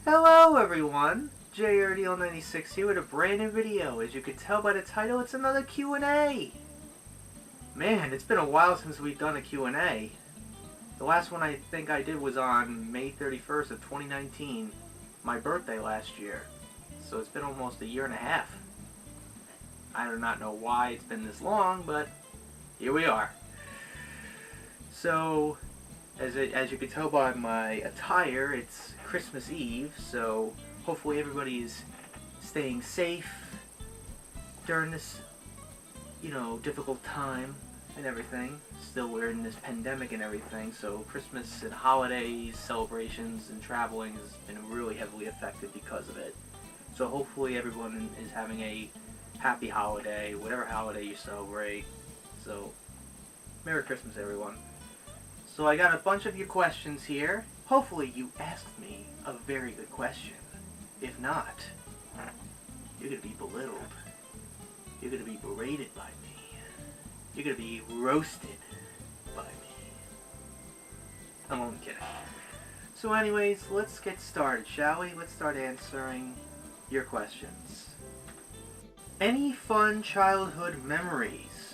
Hello everyone, JRDL96 here with a brand new video. As you can tell by the title, it's another Q&A. Man, it's been a while since we've done a Q&A. The last one I think I did was on May 31st of 2019, my birthday last year. So it's been almost a year and a half. I do not know why it's been this long, but here we are. So, as you can tell by my attire, it's Christmas Eve, so hopefully everybody is staying safe during this, difficult time and everything. Still, we're in this pandemic and everything, so Christmas and holidays, celebrations, and traveling has been really heavily affected because of it. So hopefully everyone is having a happy holiday, whatever holiday you celebrate. So, Merry Christmas, everyone. So I got a bunch of your questions here. Hopefully you asked me a very good question. If not, you're going to be belittled. You're going to be berated by me. You're going to be roasted by me. I'm only kidding. So anyways, let's get started, shall we? Let's start answering your questions. Any fun childhood memories?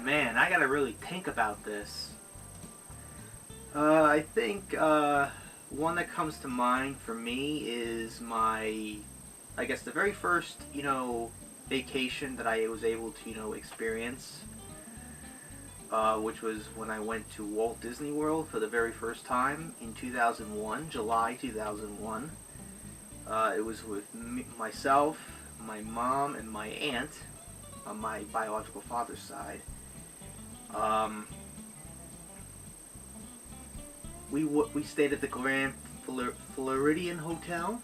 Man, I gotta really think about this. I think one that comes to mind for me is the very first, vacation that I was able to, experience, which was when I went to Walt Disney World for the very first time in 2001, July 2001. It was with myself, my mom, and my aunt on my biological father's side. We stayed at the Grand Floridian Hotel,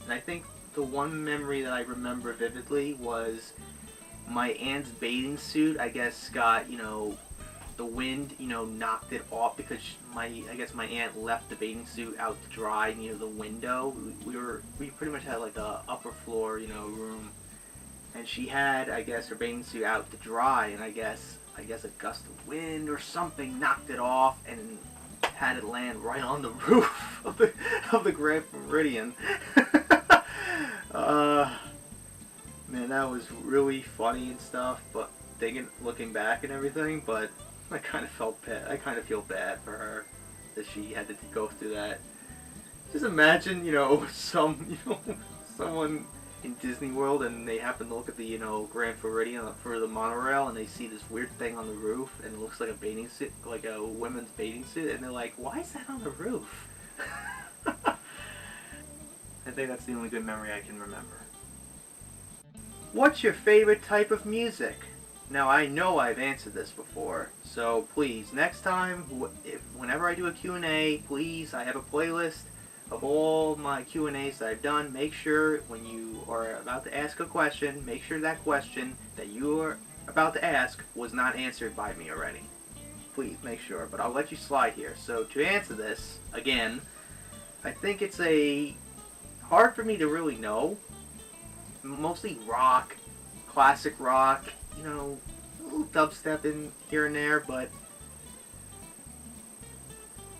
and I think the one memory that I remember vividly was my aunt's bathing suit. I guess got the wind knocked it off because my aunt left the bathing suit out to dry near the window. We pretty much had like a upper floor room, and she had her bathing suit out to dry, and I guess a gust of wind or something knocked it off and had it land right on the roof of the Grand Floridian. Man, that was really funny and stuff, but looking back and everything, but I kind of feel bad for her that she had to go through that. Just imagine, someone in Disney World and they happen to look at the, Grand Floridian for the monorail and they see this weird thing on the roof and it looks like a bathing suit, like a women's bathing suit, and they're like, why is that on the roof? I think that's the only good memory I can remember. What's your favorite type of music? Now, I know I've answered this before, so please, next time, whenever I do a Q&A, please, I have a playlist of all my Q&As that I've done. Make sure when you are about to ask a question, make sure that question that you are about to ask was not answered by me already. Please, make sure, but I'll let you slide here. So, to answer this, again, I think it's hard for me to really know. Mostly rock, classic rock, a little dubstep in here and there, but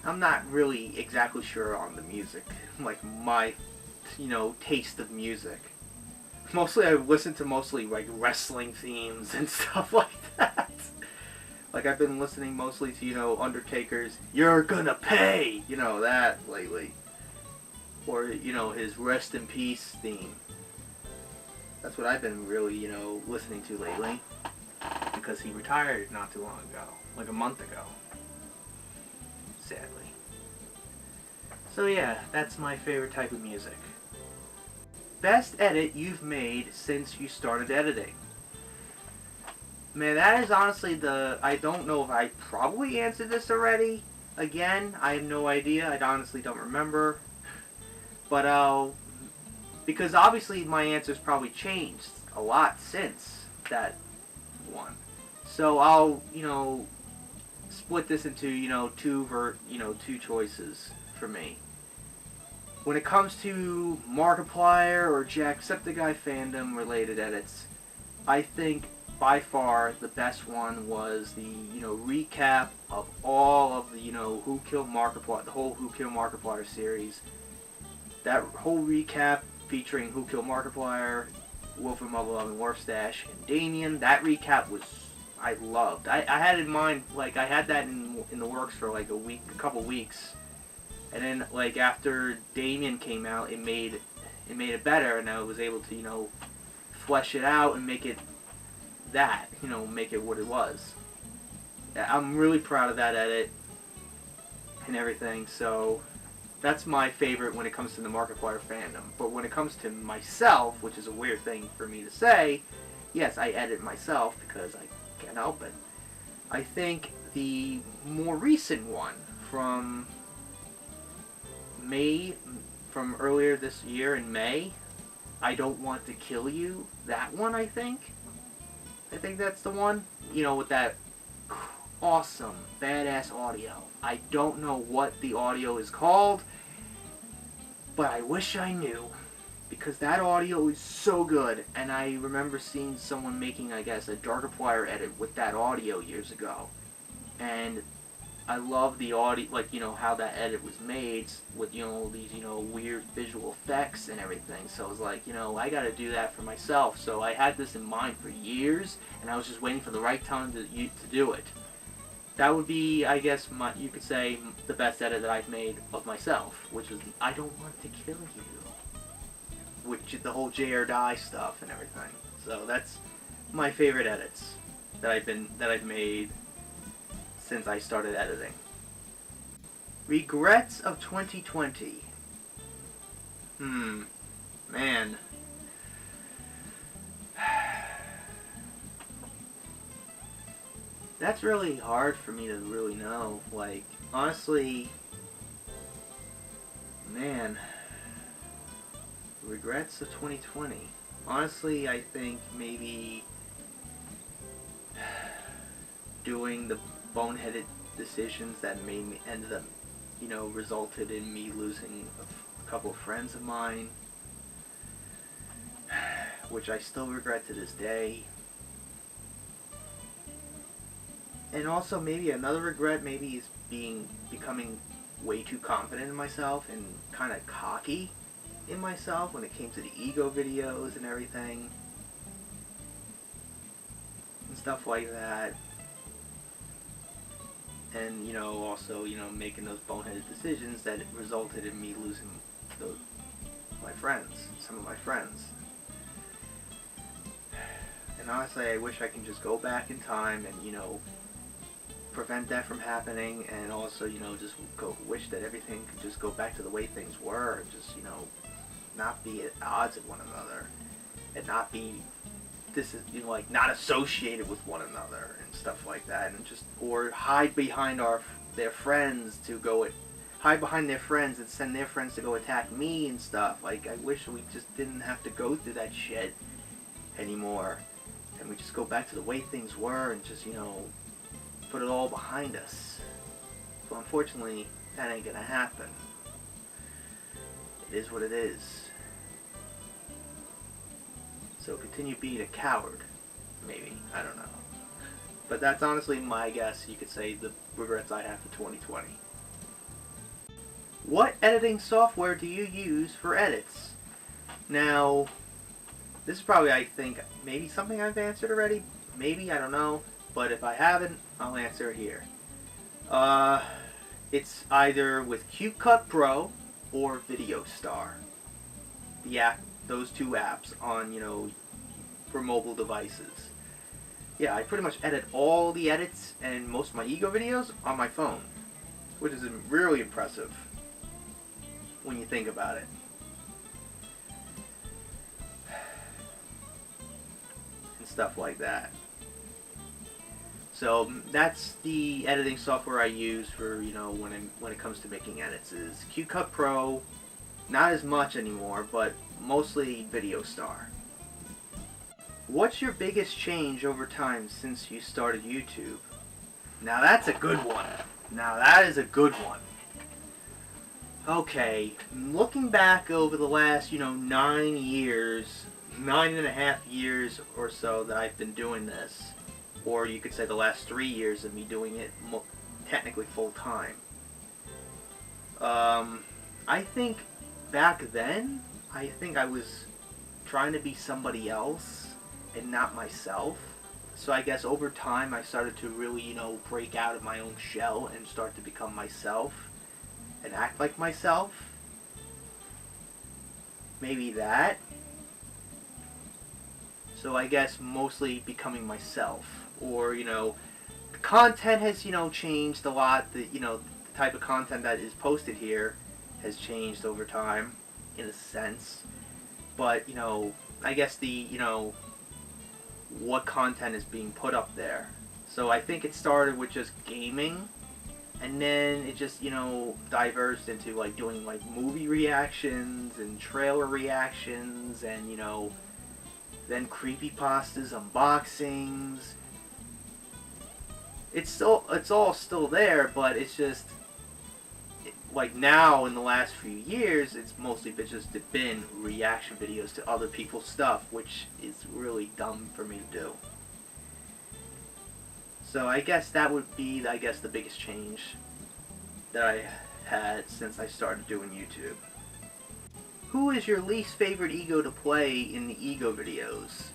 I'm not really exactly sure on the music, like my, taste of music. Mostly I listen to like wrestling themes and stuff like that. Like I've been listening mostly to, Undertaker's "You're Gonna Pay," that lately. Or, his "Rest in Peace" theme. That's what I've been really, listening to lately. Because he retired not too long ago. Like a month ago. Sadly. So yeah, that's my favorite type of music. Best edit you've made since you started editing? Man, that is honestly I don't know if I probably answered this already. Again, I have no idea. I honestly don't remember. But because obviously my answer's probably changed a lot since that one. So I'll, split this into, two choices for me. when it comes to Markiplier or Jacksepticeye fandom related edits, I think by far the best one was the, recap of all of the, Who Killed Markiplier, the whole Who Killed Markiplier series. That whole recap featuring Who Killed Markiplier, Wolfram of Love and Warfstache, and Damien, that recap was, I loved. I had in mind, like, I had that in the works for like a couple weeks. And then, like, after Damien came out, it made it better, and I was able to, flesh it out and make it that, make it what it was. I'm really proud of that edit and everything, so that's my favorite when it comes to the Markiplier fandom. But when it comes to myself, which is a weird thing for me to say, yes, I edit myself because I can't help it. I think the more recent one from earlier this year in May, I Don't Want to Kill You, that one, I think that's the one, with that awesome, badass audio. I don't know what the audio is called, but I wish I knew, because that audio is so good, and I remember seeing someone making, I guess, a Darkiplier edit with that audio years ago, and I love the audio, like, how that edit was made with, these, weird visual effects and everything. So I was like, I gotta do that for myself. So I had this in mind for years, and I was just waiting for the right time to do it. That would be, I guess, you could say, the best edit that I've made of myself, which was the I Don't Want to Kill You, which is the whole J or Die stuff and everything. So that's my favorite edits that I've made since I started editing. Regrets of 2020. Man. That's really hard for me to really know. Like, honestly, man. Regrets of 2020. Honestly, I think maybe doing the boneheaded decisions that ended up, resulted in me losing a couple of friends of mine, which I still regret to this day. And also maybe another regret is becoming way too confident in myself and kind of cocky in myself when it came to the ego videos and everything and stuff like that. And, also, making those boneheaded decisions that resulted in me losing some of my friends. And honestly, I wish I can just go back in time and, prevent that from happening, and also, just wish that everything could just go back to the way things were, and just, not be at odds with one another, and not be not associated with one another and stuff like that, and just, or hide behind their friends and send their friends to go attack me and stuff. Like, I wish we just didn't have to go through that shit anymore, and we just go back to the way things were and just, put it all behind us. But unfortunately, that ain't gonna happen. It is what it is. So continue being a coward, maybe. I don't know. But that's honestly my guess, you could say, the regrets I have for 2020. What editing software do you use for edits? Now, this is probably, I think, maybe something I've answered already. Maybe, I don't know. But if I haven't, I'll answer it here. It's either with CapCut Pro or VideoStar. The app, those two apps on, for mobile devices. Yeah, I pretty much edit all the edits and most of my ego videos on my phone, which is really impressive when you think about it. And stuff like that. So that's the editing software I use for, when it comes to making edits, is CapCut Pro. Not as much anymore, but mostly VideoStar. What's your biggest change over time since you started YouTube? Now that's a good one. Now that is a good one. Okay, looking back over the last, 9 years, 9.5 years or so that I've been doing this, or you could say the last 3 years of me doing it technically full time. I think back then, I think I was trying to be somebody else and not myself. So I guess over time I started to really, break out of my own shell and start to become myself and act like myself. Maybe that. So I guess mostly becoming myself. Or, the content has, changed a lot. The type of content that is posted here has changed over time, in a sense. But, I guess what content is being put up there. So I think it started with just gaming, and then it just, diverged into, like, doing, like, movie reactions and trailer reactions and, then creepypastas, unboxings. It's all still there, but it's just, like, now in the last few years, it's mostly been reaction videos to other people's stuff, which is really dumb for me to do. So I guess that would be, the biggest change that I had since I started doing YouTube. Who is your least favorite ego to play in the ego videos?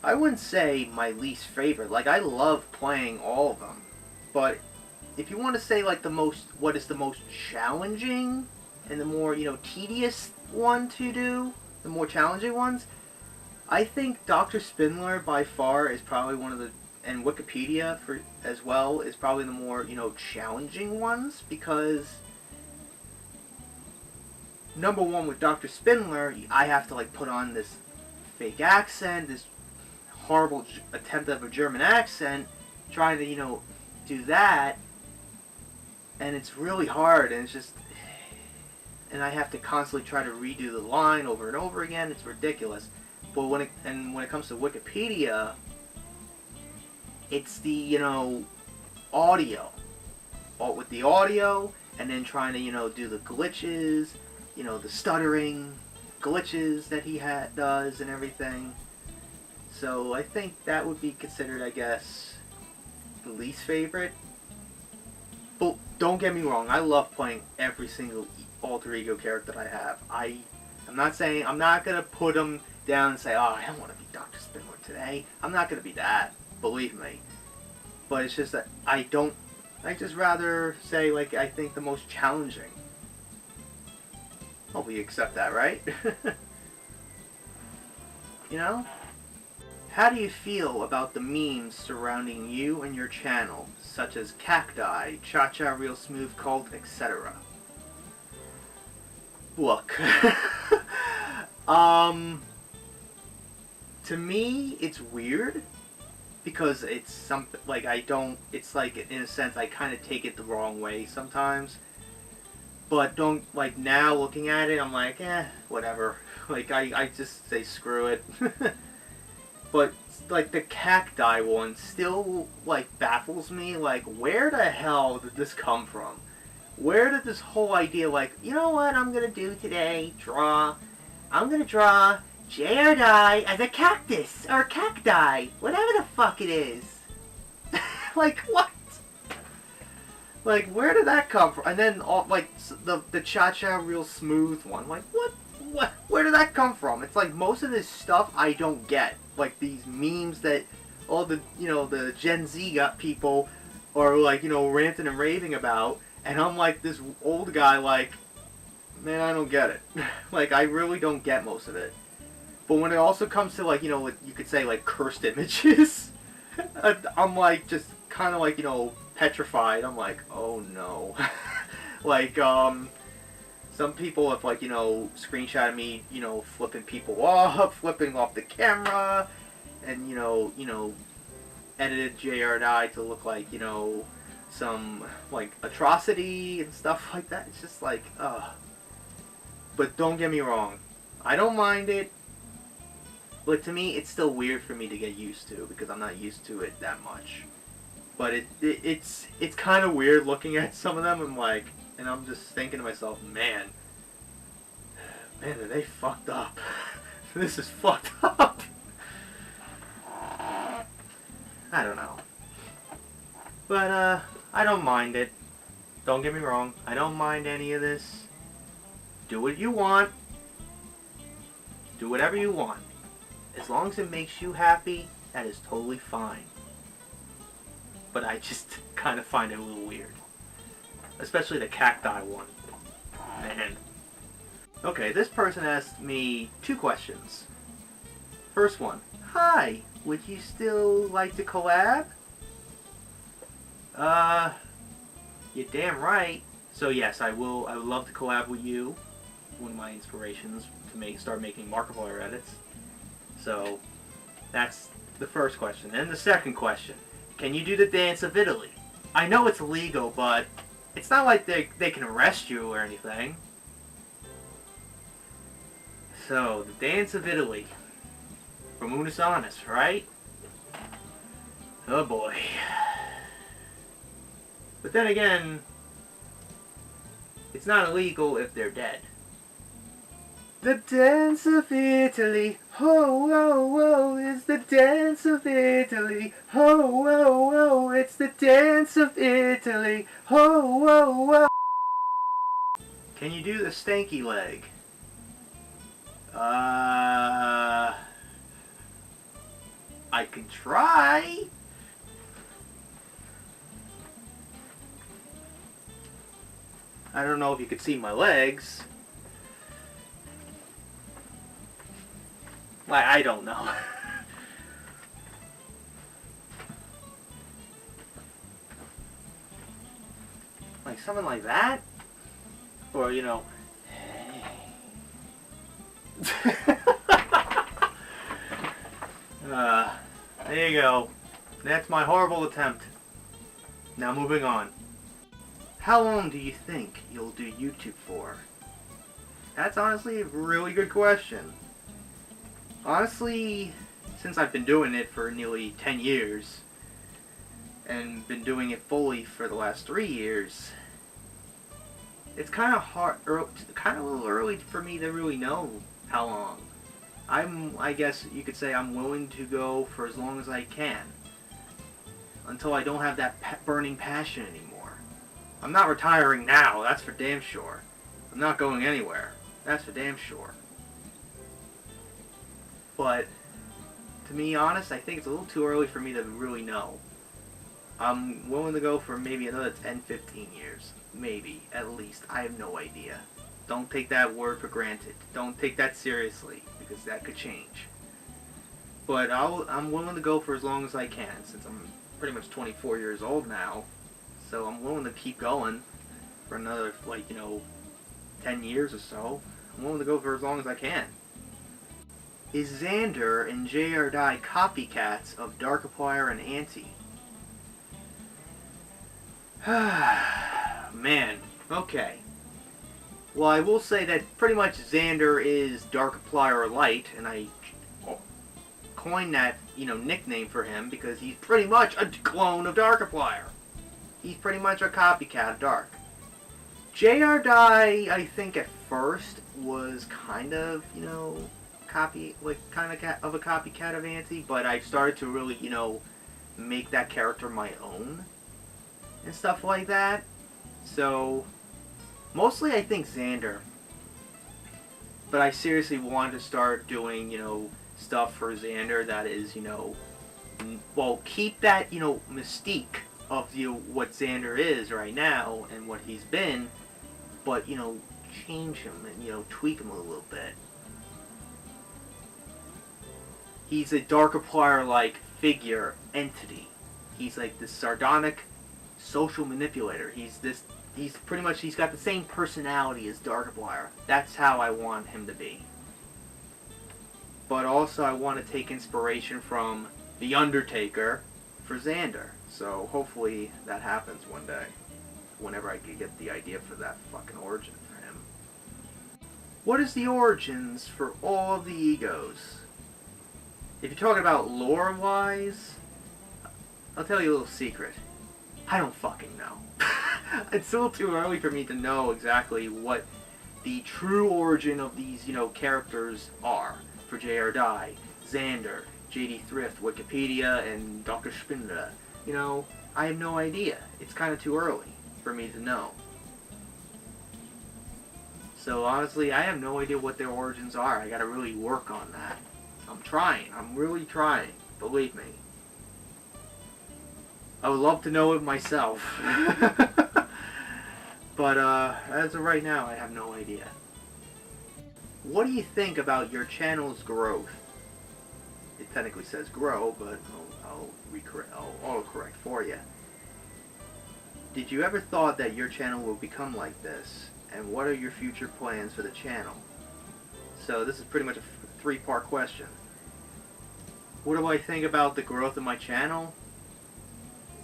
I wouldn't say my least favorite. Like, I love playing all of them. But if you want to say, like, what is the most challenging and the more, tedious one to do, the more challenging ones, I think Dr. Spindler by far is probably one of the, and Wikipedia as well, is probably the more, challenging ones, because number one, with Dr. Spindler, I have to, like, put on this fake accent, this horrible attempt of a German accent, trying to, do that, and it's really hard, and it's just, and I have to constantly try to redo the line over and over again. It's ridiculous. But when it comes to Wikipedia, it's the, audio. With the audio, and then trying to, do the glitches, the stuttering glitches that he does and everything. So I think that would be considered, I guess, the least favorite. But don't get me wrong, I love playing every single alter ego character that I have. I'm not saying, I'm not going to put them down and say, oh, I don't want to be Dr. Spindler today. I'm not going to be that, believe me. But it's just that I just rather say, like, I think the most challenging. Hope you accept that, right? How do you feel about the memes surrounding you and your channel, such as Cacti, Cha-Cha Real Smooth Cult, etc.? Look, to me, it's weird, because it's something, like, it's like, in a sense, I kind of take it the wrong way sometimes. But like, now looking at it, I'm like, whatever. Like, I just say screw it. But, like, the Cacti one still, like, baffles me. Like, where the hell did this come from? Where did this whole idea, like, you know what I'm gonna do today? I'm gonna draw J.R.I. as a cactus, or cacti, whatever the fuck it is. Like, what? Like, where did that come from? And then, the Cha-Cha Real Smooth one. Like, what? Where did that come from? It's like, most of this stuff I don't get. Like, these memes that all the, the Gen Z people are, like, ranting and raving about. And I'm like this old guy, like, man, I don't get it. Like, I really don't get most of it. But when it also comes to, like, you could say, like, cursed images, I'm, like, just kind of, like, petrified. I'm like, oh, no. Like, some people have, like, screenshotted me, flipping people off, flipping off the camera, and, edited J.R.I. to look like, some, like, atrocity and stuff like that. It's just like, ugh. But don't get me wrong, I don't mind it, but to me, it's still weird for me to get used to, because I'm not used to it that much. But it's kind of weird looking at some of them. And I'm just thinking to myself, man, are they fucked up? This is fucked up. I don't know. But I don't mind it. Don't get me wrong. I don't mind any of this. Do what you want. Do whatever you want. As long as it makes you happy, that is totally fine. But I just kind of find it a little weird. Especially the cacti one. Man. Okay, this person asked me 2 questions. First one. Hi, would you still like to collab? You're damn right. So yes, I will. I would love to collab with you. One of my inspirations to start making Markiplier edits. So that's the first question. And the second question: can you do the dance of Italy? I know it's illegal, but it's not like they can arrest you or anything. So the dance of Italy from Unisonis, right? Oh boy. But then again, it's not illegal if they're dead. The dance of Italy, ho, oh, oh, it's the dance of Italy, ho, oh, oh, it's the dance of Italy, ho, oh, oh. Can you do the stanky leg? I can try. I don't know if you could see my legs. I don't know. Like something like that? Or, you know... there you go. That's my horrible attempt. Now moving on. How long do you think you'll do YouTube for? That's honestly a really good question. Honestly, since I've been doing it for nearly 10 years, and been doing it fully for the last 3 years, it's kind of a little early for me to really know how long. I guess you could say I'm willing to go for as long as I can, until I don't have that burning passion anymore. I'm not retiring now, that's for damn sure. I'm not going anywhere, that's for damn sure. But, to be honest, I think it's a little too early for me to really know. I'm willing to go for maybe another 10, 15 years. Maybe, at least. I have no idea. Don't take that word for granted. Don't take that seriously, because that could change. But I'm willing to go for as long as I can, since I'm pretty much 24 years old now. So I'm willing to keep going for another, 10 years or so. I'm willing to go for as long as I can. Is Xander and J.R. Dye copycats of Darkiplier and Auntie? Man, okay. Well, I will say that pretty much Xander is Darkiplier Light, and I coined that, nickname for him because he's pretty much a clone of Darkiplier. He's pretty much a copycat of Dark. J.R. Dye, I think at first was kind of, kind of a copycat of Auntie, but I started to really, make that character my own and stuff like that. So mostly I think Xander, but I seriously wanted to start doing, stuff for Xander that is, keep that, mystique of what Xander is right now and what he's been, but, change him and, tweak him a little bit. He's a Darkiplier-like figure, entity. He's like this sardonic social manipulator. He's pretty much, he's got the same personality as Darkiplier. That's how I want him to be. But also I want to take inspiration from The Undertaker for Xander. So hopefully that happens one day. Whenever I can get the idea for that fucking origin for him. What is the origins for all of the egos? If you're talking about lore-wise, I'll tell you a little secret. I don't fucking know. It's still too early for me to know exactly what the true origin of these, characters are. For J.R. Dye, Xander, J.D. Thrift, Wikipedia, and Dr. Spindler. I have no idea. It's kind of too early for me to know. So honestly, I have no idea what their origins are. I gotta really work on that. I'm trying. I'm really trying. Believe me. I would love to know it myself. But as of right now, I have no idea. What do you think about your channel's growth? It technically says grow, but I'll autocorrect for you. Did you ever thought that your channel will become like this? And what are your future plans for the channel? So this is pretty much a three-part question. What do I think about the growth of my channel?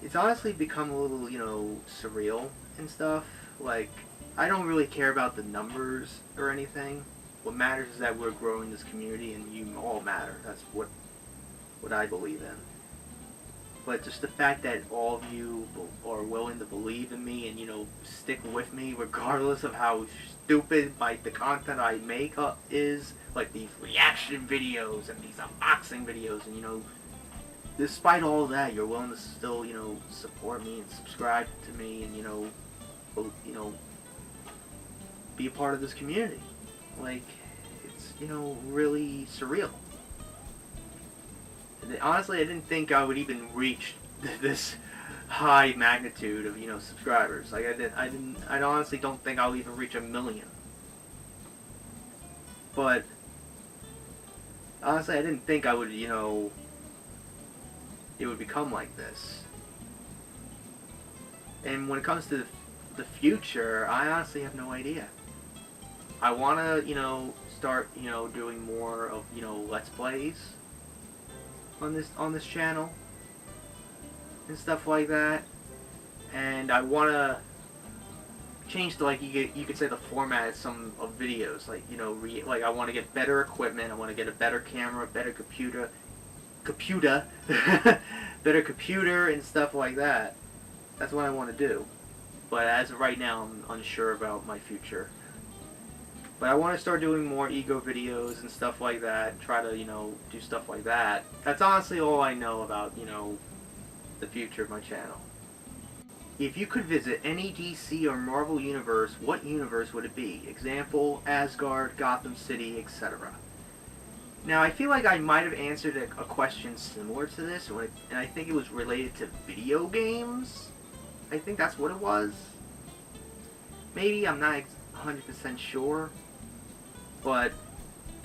It's honestly become a little, surreal and stuff. Like, I don't really care about the numbers or anything. What matters is that we're growing this community, and you all matter. That's what I believe in. But just the fact that all of you are willing to believe in me and, stick with me regardless of how stupid, the content I make is, like these reaction videos and these unboxing videos, and, despite all of that, you're willing to still, support me and subscribe to me and, be a part of this community. Like, it's, really surreal. Honestly, I didn't think I would even reach this high magnitude of, subscribers. Like, I honestly don't think I'll even reach 1 million. But, honestly, I didn't think I would, it would become like this. And when it comes to the future, I honestly have no idea. I want to, start, doing more of, Let's Plays on this channel and stuff like that, and I want to change to, like, you could say the format of some of videos, like, like I want to get better equipment, I want to get a better camera, better computer better computer and stuff like that. That's what I want to do, but as of right now, I'm unsure about my future. But I want to start doing more ego videos and stuff like that, and try to, do stuff like that. That's honestly all I know about, the future of my channel. If you could visit any DC or Marvel universe, what universe would it be? Example, Asgard, Gotham City, etc. Now, I feel like I might have answered a question similar to this, and I think it was related to video games. I think that's what it was. Maybe, I'm not 100% sure. But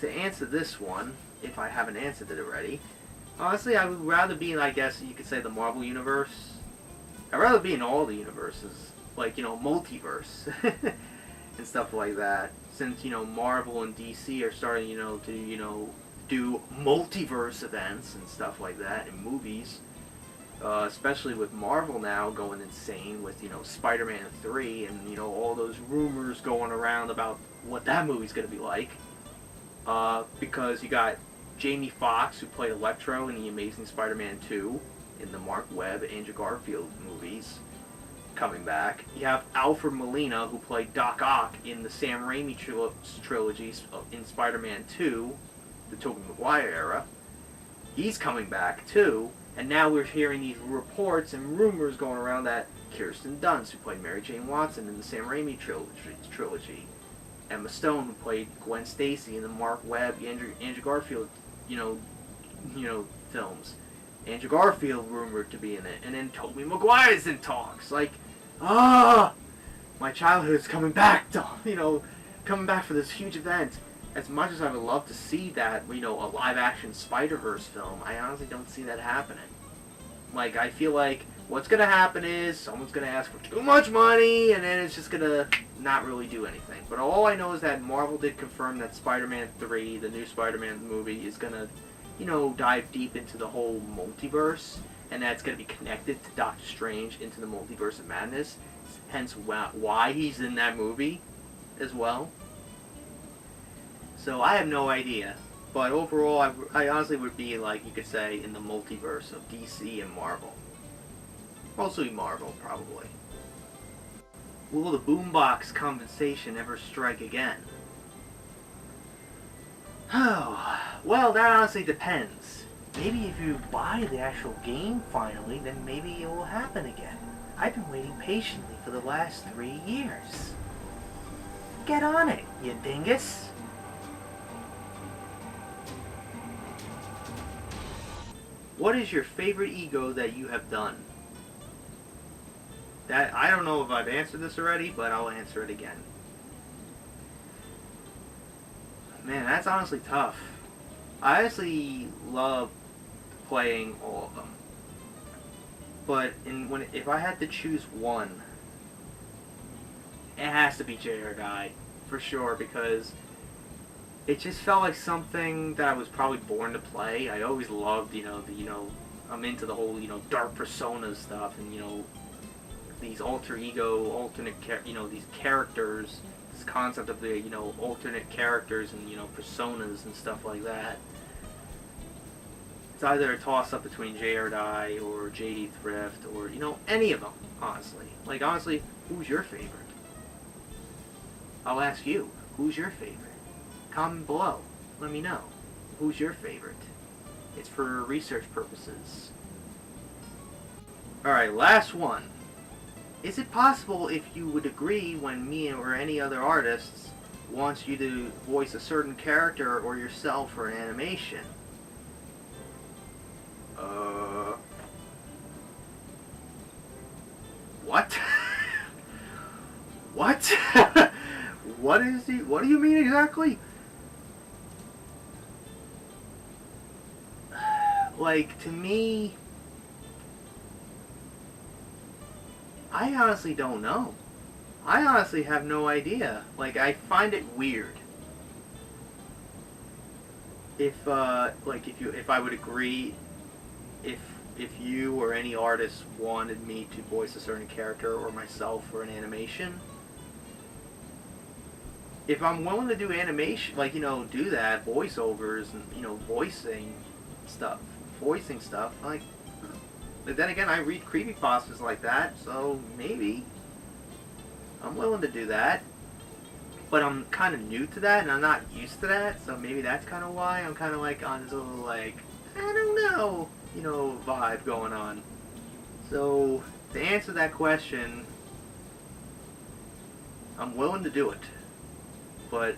to answer this one, if I haven't answered it already, honestly, I would rather be in, I guess you could say, the Marvel universe. I'd rather be in all the universes, like, multiverse and stuff like that. Since, Marvel and DC are starting, to, do multiverse events and stuff like that in movies. Especially with Marvel now going insane with, Spider-Man 3 and, all those rumors going around about what that movie's going to be like. Because you got Jamie Foxx, who played Electro in the Amazing Spider-Man 2, in the Mark Webb, Andrew Garfield movies, coming back. You have Alfred Molina, who played Doc Ock in the Sam Raimi trilogy in Spider-Man 2, the Tobey Maguire era. He's coming back, too. And now we're hearing these reports and rumors going around that Kirsten Dunst, who played Mary Jane Watson in the Sam Raimi trilogy, Emma Stone, who played Gwen Stacy in the Mark Webb, Andrew Garfield, films. Andrew Garfield rumored to be in it, and then Tobey Maguire's in talks. Like, my childhood's coming back coming back for this huge event. As much as I would love to see that, a live-action Spider-Verse film, I honestly don't see that happening. Like, I feel like what's going to happen is someone's going to ask for too much money, and then it's just going to not really do anything. But all I know is that Marvel did confirm that Spider-Man 3, the new Spider-Man movie, is going to, dive deep into the whole multiverse, and that's going to be connected to Doctor Strange into the Multiverse of Madness, hence why he's in that movie as well. So I have no idea, but overall I honestly would be, like, you could say, in the multiverse of DC and Marvel. Mostly Marvel, probably. Will the boombox compensation ever strike again? Oh, well, that honestly depends. Maybe if you buy the actual game finally, then maybe it will happen again. I've been waiting patiently for the last 3 years. Get on it, you dingus! What is your favorite ego that you have done? That, I don't know if I've answered this already, but I'll answer it again. Man, that's honestly tough. I honestly love playing all of them. But if I had to choose one, it has to be J or Die, for sure, because it just felt like something that I was probably born to play. I always loved, I'm into the whole, dark persona stuff, and, these alter ego, these characters, this concept of the, alternate characters and, personas and stuff like that. It's either a toss-up between J or Die or JD Thrift or, any of them, honestly. Like, honestly, who's your favorite? I'll ask you, who's your favorite? Comment below. Let me know. Who's your favorite? It's for research purposes. Alright, last one. Is it possible if you would agree when me or any other artists wants you to voice a certain character or yourself for an animation? What? What? What do you mean exactly? Like, to me, I honestly don't know. I honestly have no idea. Like, I find it weird. If I would agree, if you or any artist wanted me to voice a certain character or myself for an animation, if I'm willing to do animation, like, do that, voiceovers and, voicing stuff, like, but then again, I read creepypastas like that, so maybe I'm willing to do that. But I'm kind of new to that, and I'm not used to that, so maybe that's kind of why I'm kind of like on this little, like, I don't know, vibe going on. So, to answer that question, I'm willing to do it. But,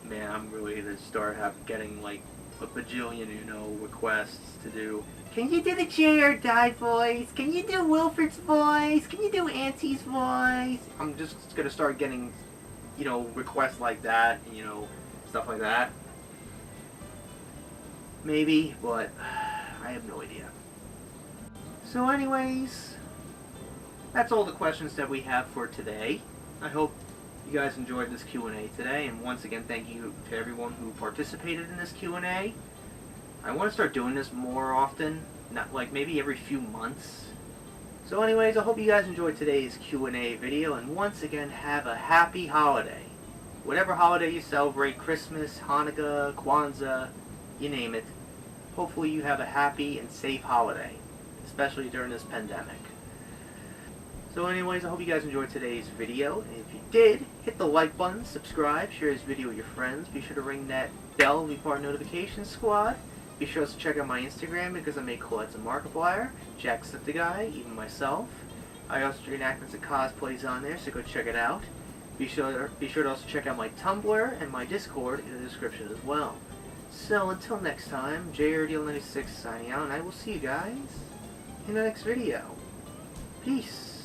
man, I'm really going to start getting, like, a bajillion, requests to do. Can you do the J or Die voice? Can you do Wilfred's voice? Can you do Auntie's voice? I'm just going to start getting, requests like that, stuff like that. Maybe, but I have no idea. So anyways, that's all the questions that we have for today. I hope you guys enjoyed this Q&A today, and once again, thank you to everyone who participated in this Q&A. I want to start doing this more often, not like maybe every few months. So anyways, I hope you guys enjoyed today's Q&A video, and once again, have a happy holiday. Whatever holiday you celebrate, Christmas, Hanukkah, Kwanzaa, you name it. Hopefully you have a happy and safe holiday, especially during this pandemic. So anyways, I hope you guys enjoyed today's video, and if you did, hit the like button, subscribe, share this video with your friends, be sure to ring that bell to be part of notification squad. Be sure to check out my Instagram because I make collabs and Markiplier, Jacksepticeye, even myself. I also do enactments and cosplays on there, so go check it out. Be sure to also check out my Tumblr and my Discord in the description as well. So until next time, JRDL96 signing out, and I will see you guys in the next video. Peace.